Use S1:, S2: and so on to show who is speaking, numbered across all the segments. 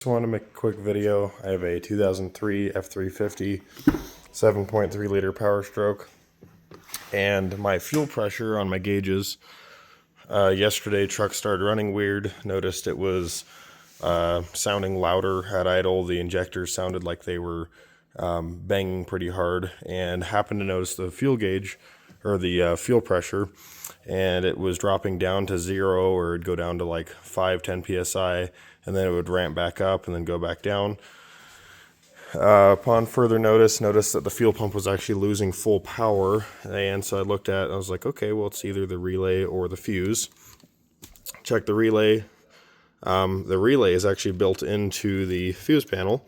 S1: Just want to make a quick video. I have a 2003 f350 7.3 liter Power Stroke, and my fuel pressure on my gauges yesterday, truck started running weird. Noticed it was sounding louder at idle. The injectors sounded like they were banging pretty hard, and happened to notice the fuel gauge or the fuel pressure, and it was dropping down to 0, or it'd go down to like 5-10 psi, and then it would ramp back up and then go back down. Upon further noticed that the fuel pump was actually losing full power, and so I looked at it, I was like, okay, well, it's either the relay or the fuse. Check the relay. The relay is actually built into the fuse panel,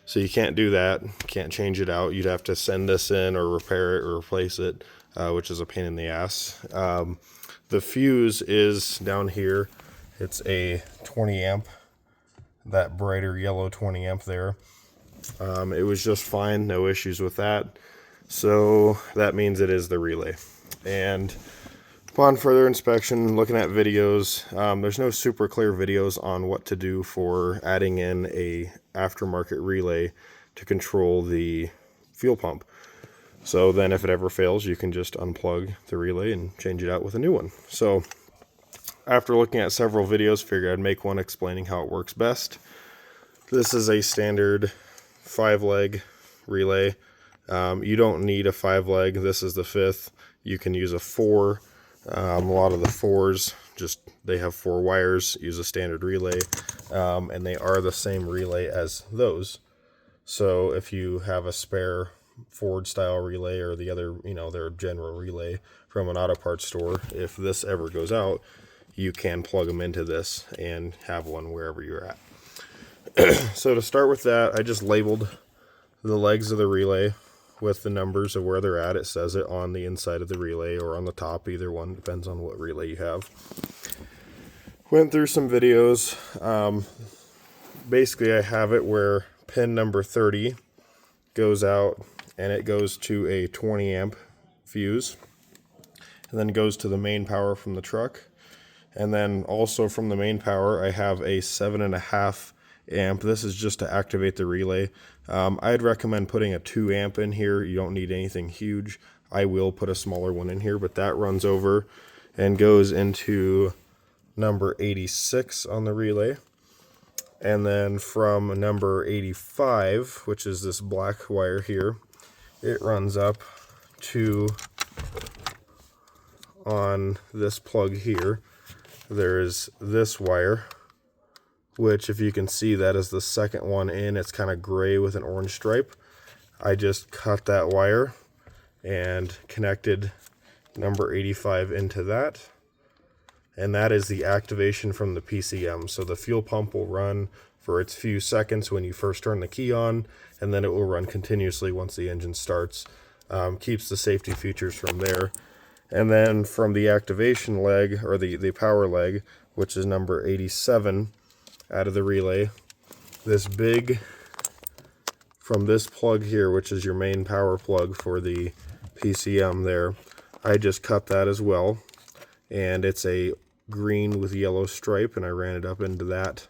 S1: so you can't do that, can't change it out. You'd have to send this in or repair it or replace it, which is a pain in the ass. The fuse is down here. It's a 20 amp, that brighter yellow 20 amp there. It was just fine, no issues with that. So that means it is the relay. And upon further inspection, looking at videos, there's no super clear videos on what to do for adding in a aftermarket relay to control the fuel pump. So then if it ever fails, you can just unplug the relay and change it out with a new one. So after looking at several videos, figured I'd make one explaining how it works best. This is a standard 5-leg relay. You don't need a 5-leg. This is the 5th. You can use a 4. A lot of the 4s, they have 4 wires, use a standard relay, and they are the same relay as those. So if you have a spare Ford style relay or the other, their general relay from an auto parts store, if this ever goes out, you can plug them into this and have one wherever you're at. So to start with that, I just labeled the legs of the relay with the numbers of where they're at. It says it on the inside of the relay or on the top, either one, depends on what relay you have. Went through some videos. Basically I have it where pin number 30 goes out and it goes to a 20 amp fuse, and then goes to the main power from the truck. And then also from the main power, I have a 7.5 amp. This is just to activate the relay. I'd recommend putting a 2 amp in here. You don't need anything huge. I will put a smaller one in here, but that runs over and goes into number 86 on the relay. And then from number 85, which is this black wire here, it runs up to, on this plug here, there's this wire, which, if you can see, that is the second one in. It's kind of gray with an orange stripe. I just cut that wire and connected number 85 into that. And that is the activation from the PCM. So the fuel pump will run for its few seconds when you first turn the key on, and then it will run continuously once the engine starts. Keeps the safety features from there. And then from the activation leg, or the power leg, which is number 87, out of the relay, this big, from this plug here, which is your main power plug for the PCM there, I just cut that as well, and it's a green with yellow stripe, and I ran it up into that.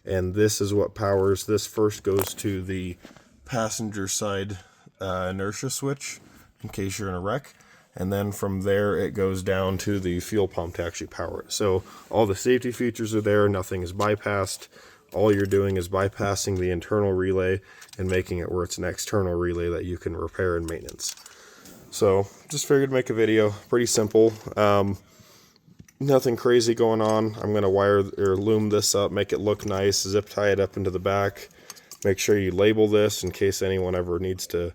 S1: And this is what powers this. First goes to the passenger side inertia switch in case you're in a wreck, and then from there it goes down to the fuel pump to actually power it. So all the safety features are there, nothing is bypassed. All you're doing is bypassing the internal relay and making it where it's an external relay that you can repair and maintenance. So just figured to make a video, pretty simple. Nothing crazy going on. I'm going to wire or loom this up, make it look nice, zip tie it up into the back. Make sure you label this in case anyone ever needs to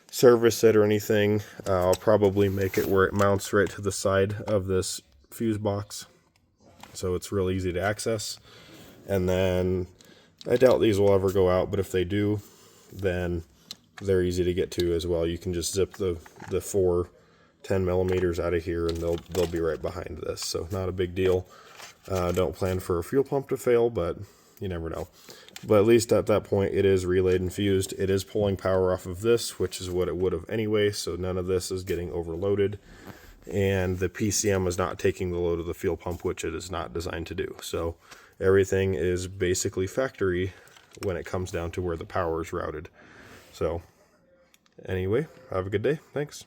S1: service it or anything. I'll probably make it where it mounts right to the side of this fuse box, so it's real easy to access. And then I doubt these will ever go out, but if they do, then they're easy to get to as well. You can just zip the 4 10 millimeters out of here, and they'll be right behind this, so not a big deal. Don't plan for a fuel pump to fail, but you never know. But at least at that point, it is relayed and fused. It is pulling power off of this, which is what it would have anyway, so none of this is getting overloaded. And the PCM is not taking the load of the fuel pump, which it is not designed to do. So everything is basically factory when it comes down to where the power is routed. So anyway, have a good day. Thanks.